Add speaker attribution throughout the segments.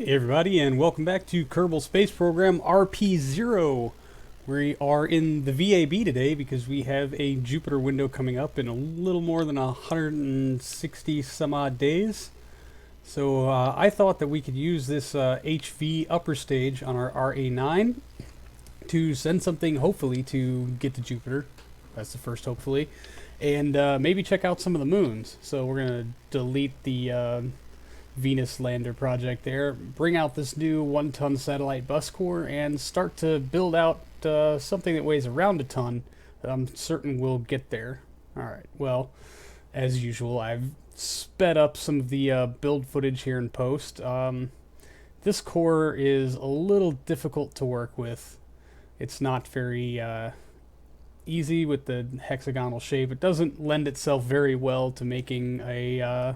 Speaker 1: Hey everybody, and welcome back to Kerbal Space Program RP-0. We are in the VAB today because we have a Jupiter window coming up in a little more than 160 some odd days. So I thought that we could use this HV upper stage on our RA9 to send something hopefully to get to Jupiter. That's the first hopefully. And maybe check out some of the moons. So we're going to delete the Venus lander project there, bring out this new 1-ton satellite bus core, and start to build out something that weighs around a ton that I'm certain we'll get there. Alright, well, as usual, I've sped up some of the build footage here in post. This core is a little difficult to work with. It's not very easy with the hexagonal shape. It doesn't lend itself very well to making a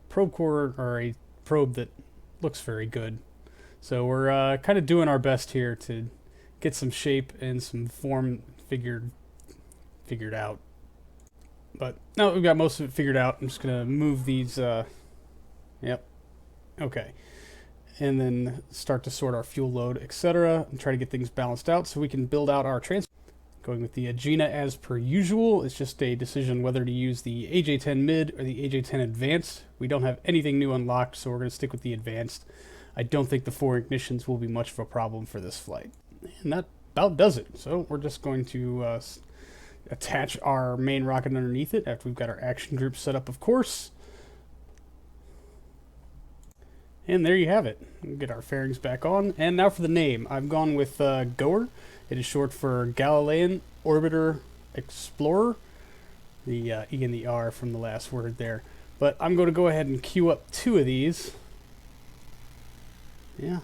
Speaker 1: probe core or a probe that looks very good. So we're kind of doing our best here to get some shape and some form figured out. But now that we've got most of it figured out, I'm just gonna move these yep, okay, and then start to sort our fuel load, etc., and try to get things balanced out so we can build out our transport. Going with the Agena as per usual. It's just a decision whether to use the AJ10 Mid or the AJ10 Advanced. We don't have anything new unlocked, so we're going to stick with the Advanced. I don't think the 4 ignitions will be much of a problem for this flight. And that about does it. So we're just going to attach our main rocket underneath it after we've got our action group set up, of course. And there you have it. We'll get our fairings back on. And now for the name. I've gone with GOER. It is short for Galilean Orbiter Explorer. The E and the R from the last word there. But I'm going to go ahead and queue up 2 of these. Yeah.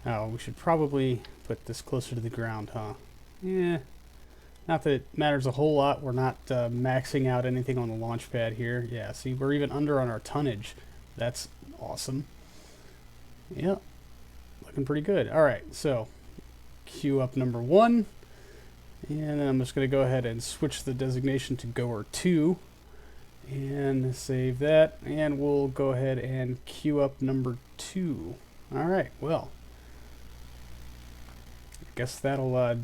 Speaker 1: Oh, we should probably put this closer to the ground, huh? Yeah. Not that it matters a whole lot. We're not maxing out anything on the launch pad here. Yeah, see, we're even under on our tonnage. That's awesome. Yeah. Looking pretty good. Alright, so queue up number 1, and then I'm just going to go ahead and switch the designation to GOER 2 and save that, and we'll go ahead and queue up number 2. Alright, well, I guess that'll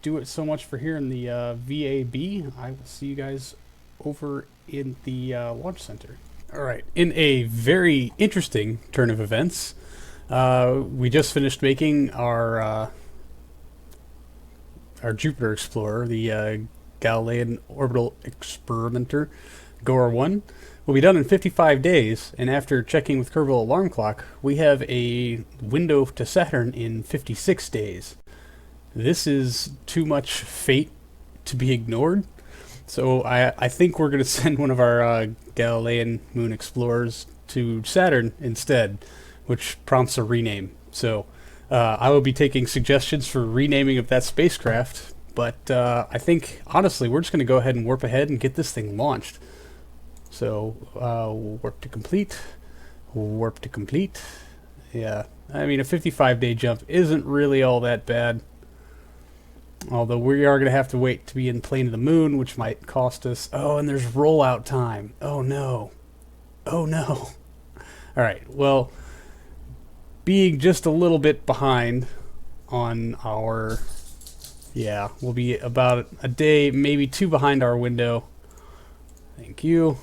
Speaker 1: do it so much for here in the VAB. I will see you guys over in the launch center. Alright, in a very interesting turn of events, we just finished making our Jupiter Explorer, the Galilean Orbital Experimenter, GOER 1, will be done in 55 days, and after checking with Kerbal Alarm Clock, we have a window to Saturn in 56 days. This is too much fate to be ignored, so I think we're going to send one of our Galilean moon explorers to Saturn instead, which prompts a rename. So I will be taking suggestions for renaming of that spacecraft, but I think, honestly, we're just going to go ahead and warp ahead and get this thing launched. So, warp to complete, warp to complete. Yeah, I mean, a 55-day jump isn't really all that bad. Although we are going to have to wait to be in plane of the moon, which might cost us... Oh, and there's rollout time. Oh, no. Oh, no. Alright, well, being just a little bit behind on our... Yeah, we'll be about a day, maybe 2 behind our window. Thank you.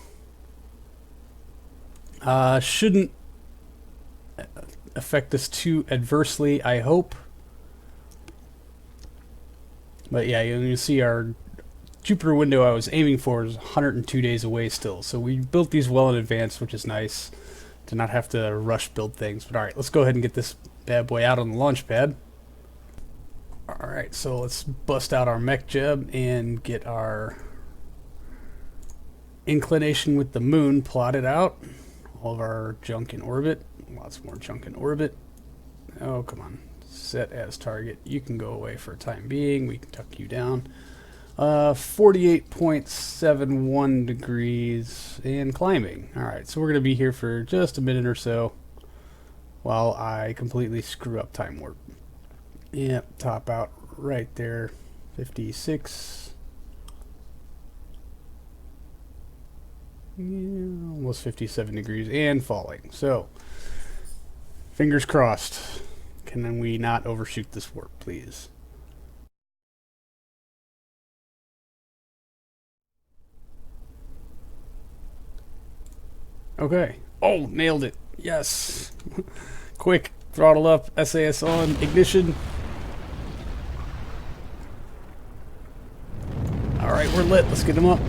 Speaker 1: Shouldn't affect us too adversely, I hope. But yeah, you see our Jupiter window I was aiming for is 102 days away still. So we built these well in advance, which is nice to not have to rush build things. But alright, let's go ahead and get this bad boy out on the launch pad. Alright, so let's bust out our Mech Jeb and get our inclination with the moon plotted out. All of our junk in orbit. Lots more junk in orbit. Oh, come on. Set as target. You can go away for a time being. We can tuck you down. 48.71 degrees and climbing. Alright, so we're going to be here for just a minute or so while I completely screw up time warp. Yep, top out right there. 56. Yeah, almost 57 degrees and falling. So Fingers crossed. Can we not overshoot this warp, please? Okay. Oh, nailed it. Yes. Quick. Throttle up. SAS on. Ignition. Alright, we're lit. Let's get them up.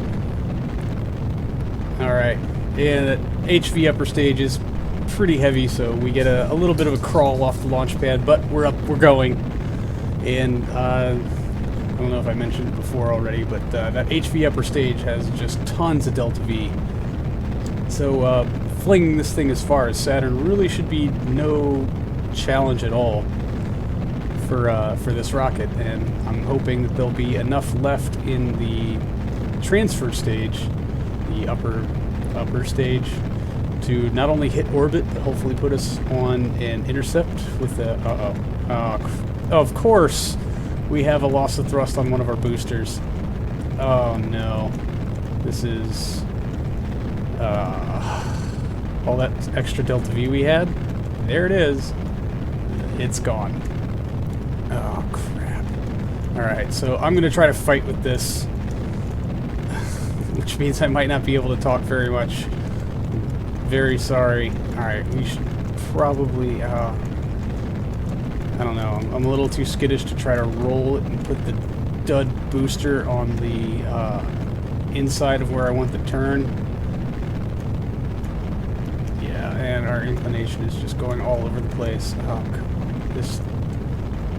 Speaker 1: Alright. Yeah, that HV upper stage is pretty heavy, so we get a little bit of a crawl off the launch pad, but we're up, we're going. And I don't know if I mentioned it before already, but that HV upper stage has just tons of delta V. So flinging this thing as far as Saturn really should be no challenge at all for this rocket, and I'm hoping that there'll be enough left in the transfer stage, the upper stage, to not only hit orbit, but hopefully put us on an intercept with the... of course, we have a loss of thrust on one of our boosters. Oh no. This is... all that extra delta V we had, there it is. It's gone. Oh, crap. Alright, so I'm going to try to fight with this, which means I might not be able to talk very much. Very sorry. Alright, we should probably, I don't know, I'm a little too skittish to try to roll it and put the dud booster on the inside of where I want the turn. Yeah, and our inclination is just going all over the place. Oh, come on. This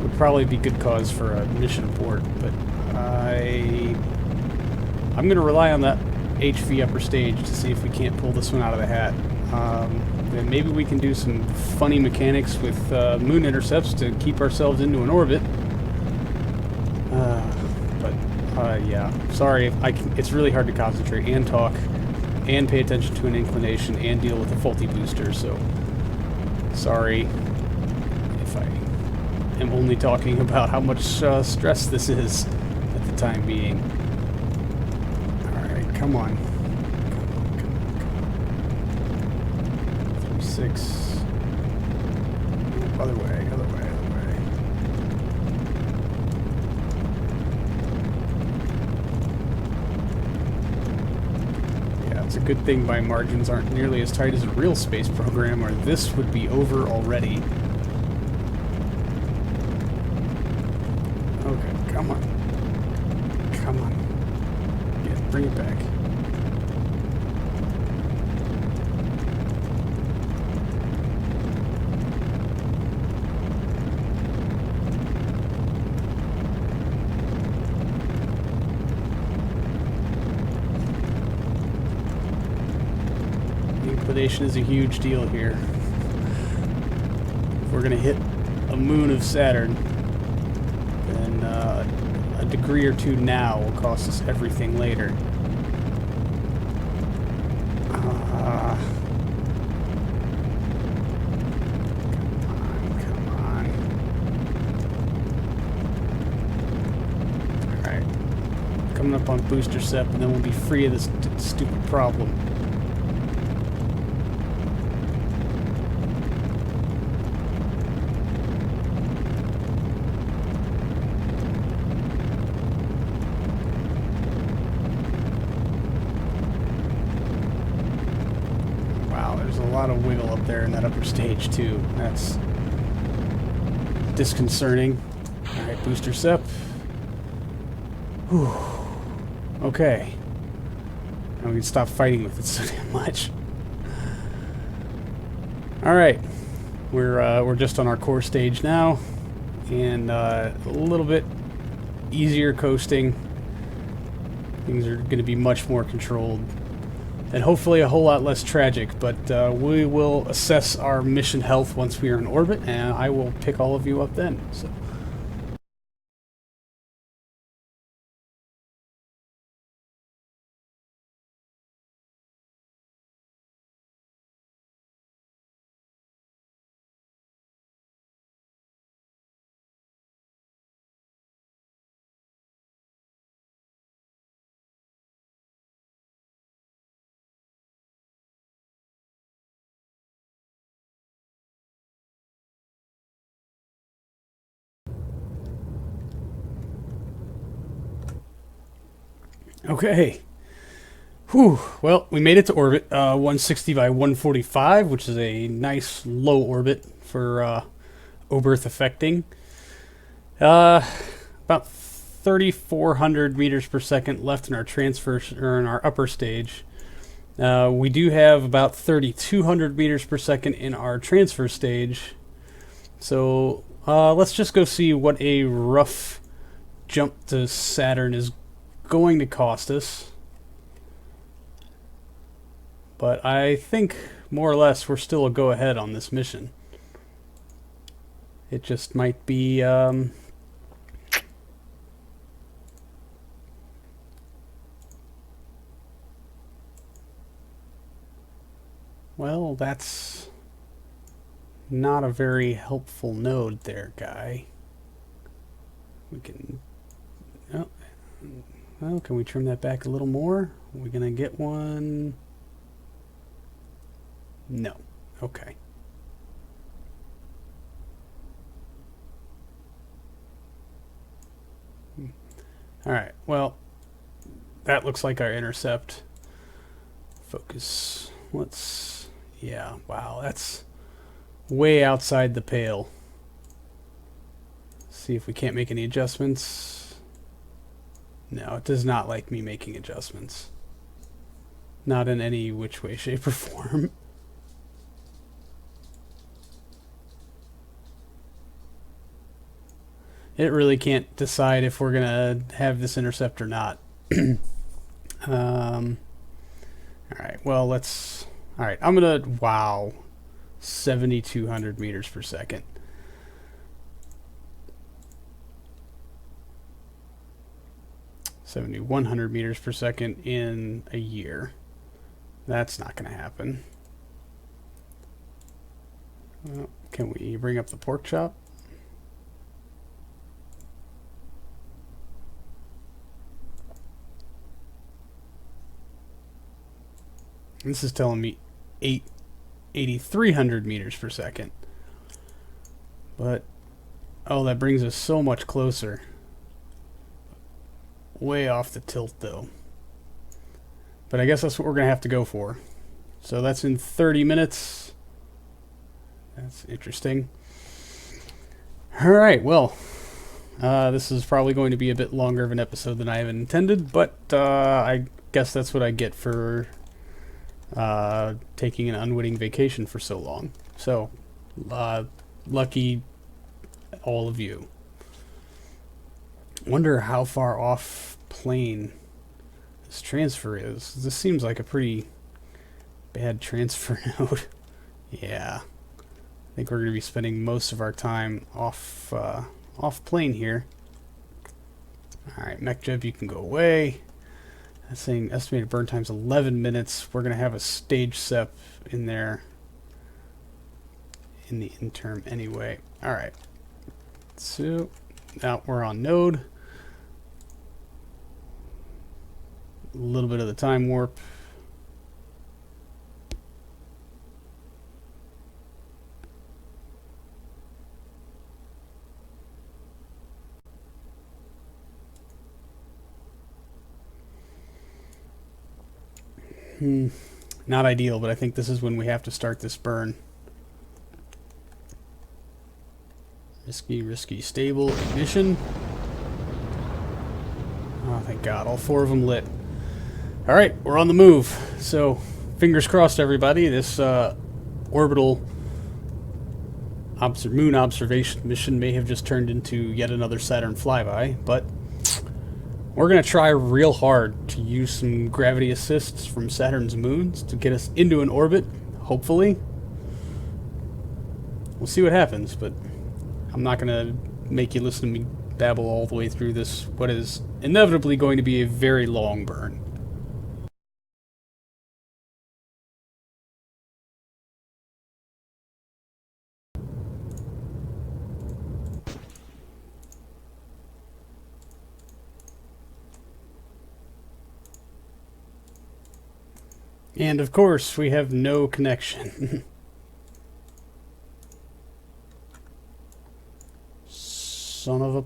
Speaker 1: would probably be good cause for a mission abort, but I'm going to rely on that HV upper stage to see if we can't pull this one out of the hat. Then maybe we can do some funny mechanics with moon intercepts to keep ourselves into an orbit. Yeah, sorry, it's really hard to concentrate and talk and pay attention to an inclination and deal with a faulty booster, so sorry if I am only talking about how much stress this is at the time being. Alright, come on. Come on. 3-6. Oh, other way, other way, other way. Yeah, it's a good thing my margins aren't nearly as tight as a real space program, or this would be over already. Okay, come on. Come on. Yeah, bring it back. Inclination is a huge deal here. If we're going to hit a moon of Saturn, then a degree or two now will cost us everything later. Come on. Alright. Coming up on booster sep, and then we'll be free of this stupid problem. A lot of wiggle up there in that upper stage too. That's disconcerting. Alright, booster sep. Whew. Okay. Now we can stop fighting with it so damn much. Alright. We're just on our core stage now. And a little bit easier coasting. Things are going to be much more controlled. And hopefully a whole lot less tragic, but we will assess our mission health once we are in orbit, and I will pick all of you up then. So. Okay. Whew. Well, we made it to orbit, 160 by 145, which is a nice low orbit for Oberth affecting. About 3,400 meters per second left in our transfer, or in our upper stage. We do have about 3,200 meters per second in our transfer stage. So let's just go see what a rough jump to Saturn is going to cost us. But I think, more or less, we're still a go-ahead on this mission. It just might be... well, that's not a very helpful node there, guy. We can... oh, well, can we trim that back a little more? Are we going to get one? No. Okay. Alright, well, that looks like our intercept. Focus. Let's... yeah, wow, that's way outside the pale. See if we can't make any adjustments. No, it does not like me making adjustments. Not in any which way, shape, or form. It really can't decide if we're gonna have this intercept or not. Alright, well, let's... alright, I'm gonna... wow. 7,200 meters per second. $7,100 meters per second in a year. That's not going to happen. Well, can we bring up the pork chop? This is telling me 8,300 meters per second. But, oh, that brings us so much closer. Way off the tilt, though. But I guess that's what we're going to have to go for. So that's in 30 minutes. That's interesting. Alright, well, this is probably going to be a bit longer of an episode than I have intended, but I guess that's what I get for taking an unwitting vacation for so long. So, lucky all of you. Wonder how far off plane this transfer is. This seems like a pretty bad transfer node. Yeah. I think we're going to be spending most of our time off plane here. Alright, Mech Jeb, you can go away. That's saying estimated burn time's 11 minutes. We're going to have a stage sep in there in the interim anyway. Alright. So, now we're on node. A little bit of the time warp. Not ideal, but I think this is when we have to start this burn. Risky, risky, stable, ignition. Oh, thank God, all four of them lit. Alright, we're on the move. So, fingers crossed, everybody. This orbital moon observation mission may have just turned into yet another Saturn flyby, but we're going to try real hard to use some gravity assists from Saturn's moons to get us into an orbit, hopefully. We'll see what happens, but I'm not going to make you listen to me babble all the way through this, what is inevitably going to be a very long burn. And of course, we have no connection. Son of a...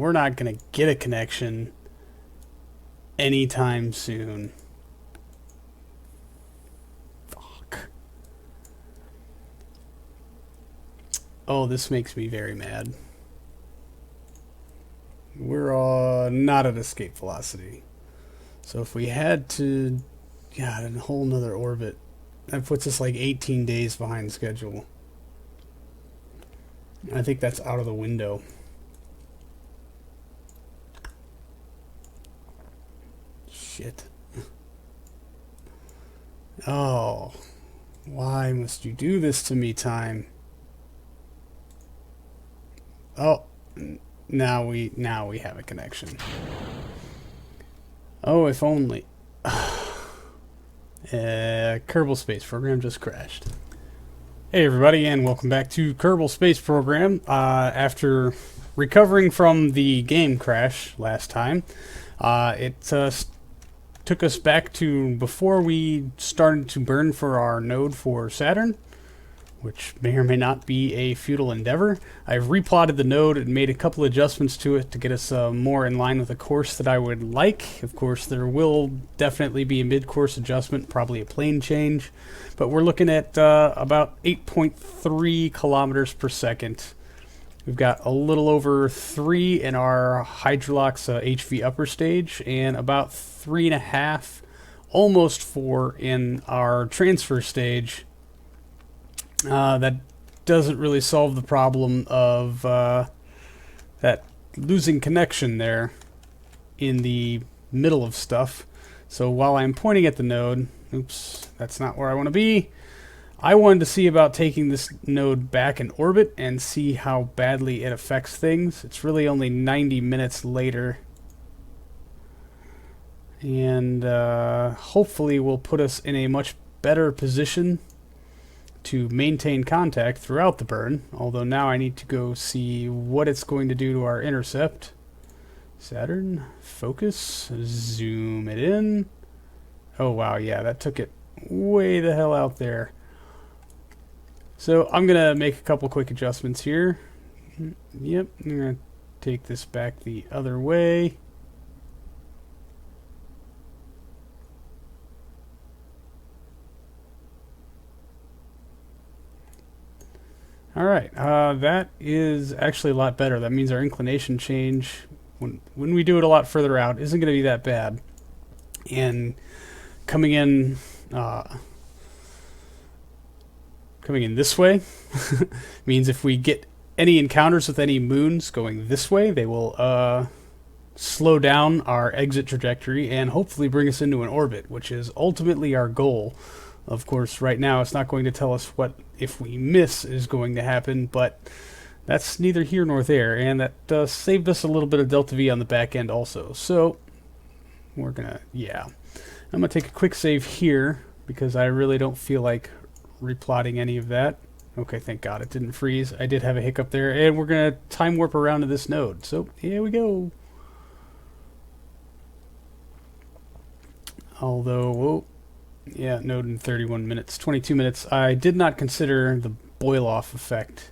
Speaker 1: we're not going to get a connection anytime soon. Fuck. Oh, this makes me very mad. We're not at escape velocity. So if we had to... God, a whole nother orbit. That puts us like 18 days behind schedule. I think that's out of the window. Shit. Oh. Why must you do this to me, time? Oh. Now we have a connection. Oh, if only. Kerbal Space Program just crashed. Hey everybody, and welcome back to Kerbal Space Program. After recovering from the game crash last time, it took us back to before we started to burn for our node for Saturn, which may or may not be a futile endeavor. I've replotted the node and made a couple adjustments to it to get us more in line with the course that I would like. Of course, there will definitely be a mid-course adjustment, probably a plane change, but we're looking at about 8.3 kilometers per second. We've got a little over 3 in our Hydrolox HV upper stage, and about 3.5, almost 4 in our transfer stage. That doesn't really solve the problem of that losing connection there in the middle of stuff. So while I'm pointing at the node, oops, that's not where I want to be. I wanted to see about taking this node back in orbit and see how badly it affects things. It's really only 90 minutes later. And hopefully will put us in a much better position to maintain contact throughout the burn, although now I need to go see what it's going to do to our intercept. Saturn, focus, zoom it in. Oh wow, yeah, that took it way the hell out there. So I'm gonna make a couple quick adjustments here. Yep, I'm gonna take this back the other way. Alright, that is actually a lot better. That means our inclination change, when we do it a lot further out, isn't going to be that bad. And coming in this way means if we get any encounters with any moons going this way, they will slow down our exit trajectory and hopefully bring us into an orbit, which is ultimately our goal. Of course, right now it's not going to tell us what, if we miss, is going to happen, but that's neither here nor there, and that saved us a little bit of delta V on the back end also. So, we're gonna, yeah. I'm gonna take a quick save here, because I really don't feel like replotting any of that. Okay, thank God it didn't freeze. I did have a hiccup there, and we're gonna time warp around to this node. So, here we go. Although, whoa. Yeah, node in 31 minutes, 22 minutes. I did not consider the boil-off effect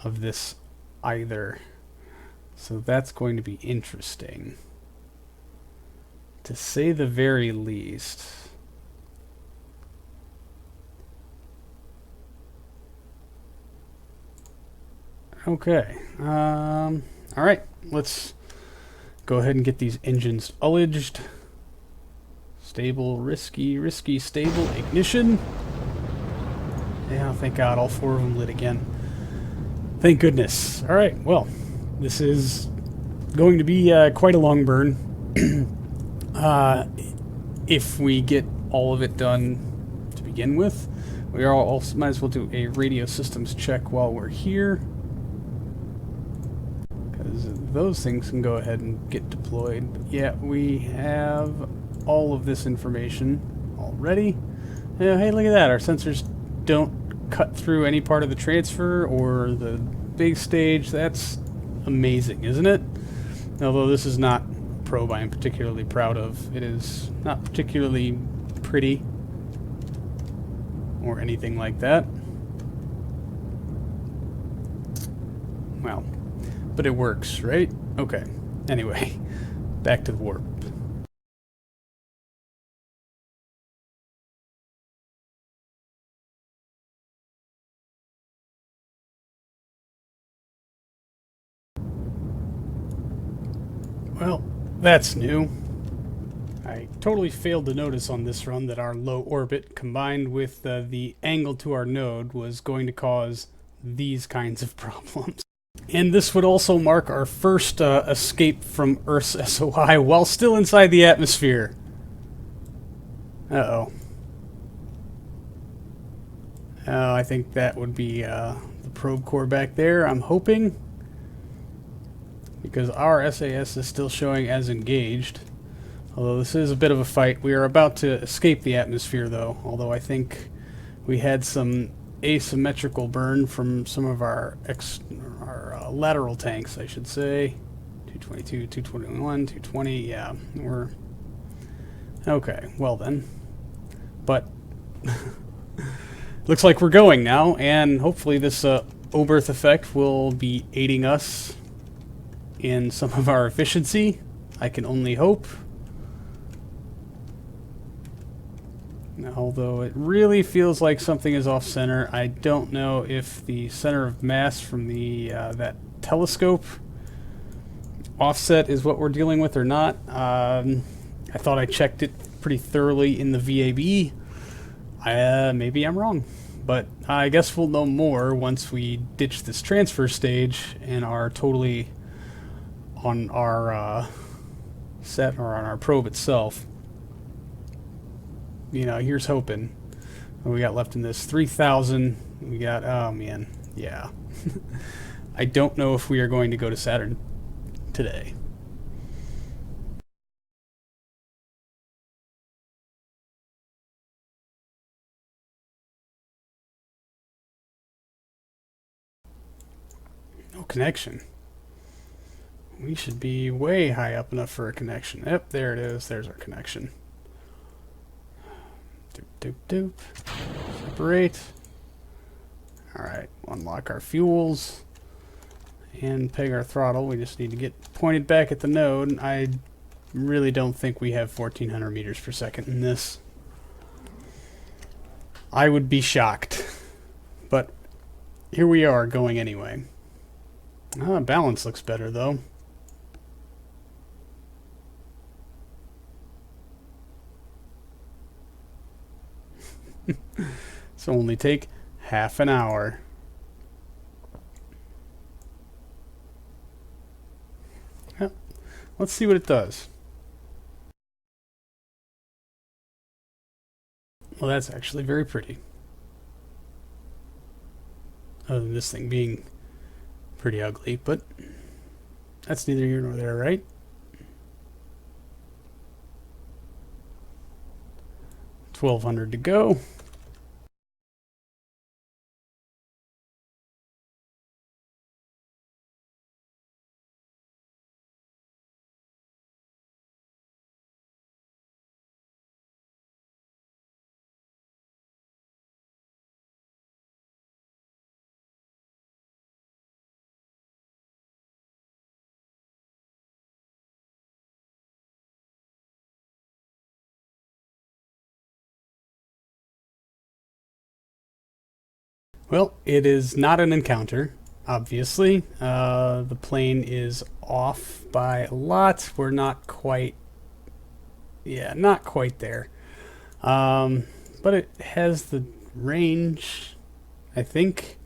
Speaker 1: of this either. So that's going to be interesting, to say the very least. Okay. Alright, let's go ahead and get these engines ullaged. Stable, risky, stable, ignition. Yeah, thank God, all 4 of them lit again. Thank goodness. Alright, well, this is going to be quite a long burn. If we get all of it done to begin with. We are also might as well do a radio systems check while we're here, because those things can go ahead and get deployed. But yeah, we have all of this information already. Yeah, hey, look at that. Our sensors don't cut through any part of the transfer or the big stage. That's amazing, isn't it? Although this is not a probe I am particularly proud of. It is not particularly pretty or anything like that. Well, but it works, right? Okay. Anyway, back to the warp. Well, that's new. I totally failed to notice on this run that our low orbit combined with the angle to our node was going to cause these kinds of problems. And this would also mark our first escape from Earth's SOI while still inside the atmosphere. Uh-oh. I think that would be the probe core back there, I'm hoping. Because our SAS is still showing as engaged. Although this is a bit of a fight. We are about to escape the atmosphere, though. Although I think we had some asymmetrical burn from some of our lateral tanks, I should say. 222, 221, 220. Yeah, we're... Okay, well then. But... looks like we're going now, and hopefully this Oberth effect will be aiding us in some of our efficiency. I can only hope. Although it really feels like something is off center. I don't know if the center of mass from the that telescope offset is what we're dealing with or not. I thought I checked it pretty thoroughly in the VAB. Maybe I'm wrong, but I guess we'll know more once we ditch this transfer stage and are totally on our set or on our probe itself. You know, here's hoping. What we got left in this? 3,000. We got, oh man, yeah. I don't know if we are going to go to Saturn today. No connection. We should be way high up enough for a connection. Yep, there it is. There's our connection. Doop, doop, doop. Separate. Alright, unlock our fuels. And peg our throttle. We just need to get pointed back at the node. I really don't think we have 1,400 meters per second in this. I would be shocked. But here we are going anyway. Balance looks better though. So only take half an hour. Yep. Let's see what it does. Well, that's actually very pretty. Other than this thing being pretty ugly, but that's neither here nor there, right? $1,200 to go. Well, it is not an encounter, obviously. The plane is off by a lot. We're not quite... yeah, not quite there. But it has the range, I think.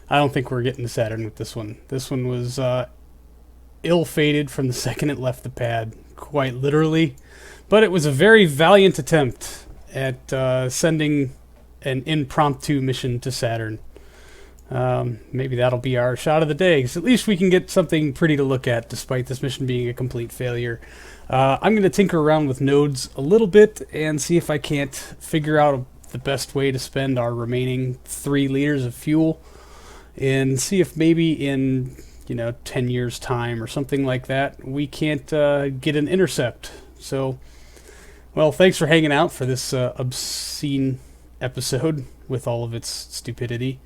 Speaker 1: I don't think we're getting to Saturn with this one. This one was ill-fated from the second it left the pad, quite literally. But it was a very valiant attempt at sending an impromptu mission to Saturn. Maybe that'll be our shot of the day, because at least we can get something pretty to look at, despite this mission being a complete failure. I'm going to tinker around with nodes a little bit and see if I can't figure out the best way to spend our remaining 3 liters of fuel, and see if maybe in 10 years time or something like that we can't get an intercept. So, well, thanks for hanging out for this obscene episode with all of its stupidity.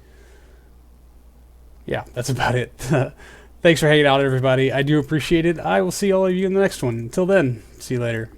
Speaker 1: Yeah, that's about it. Thanks for hanging out, everybody. I do appreciate it. I will see all of you in the next one. Until then, see you later.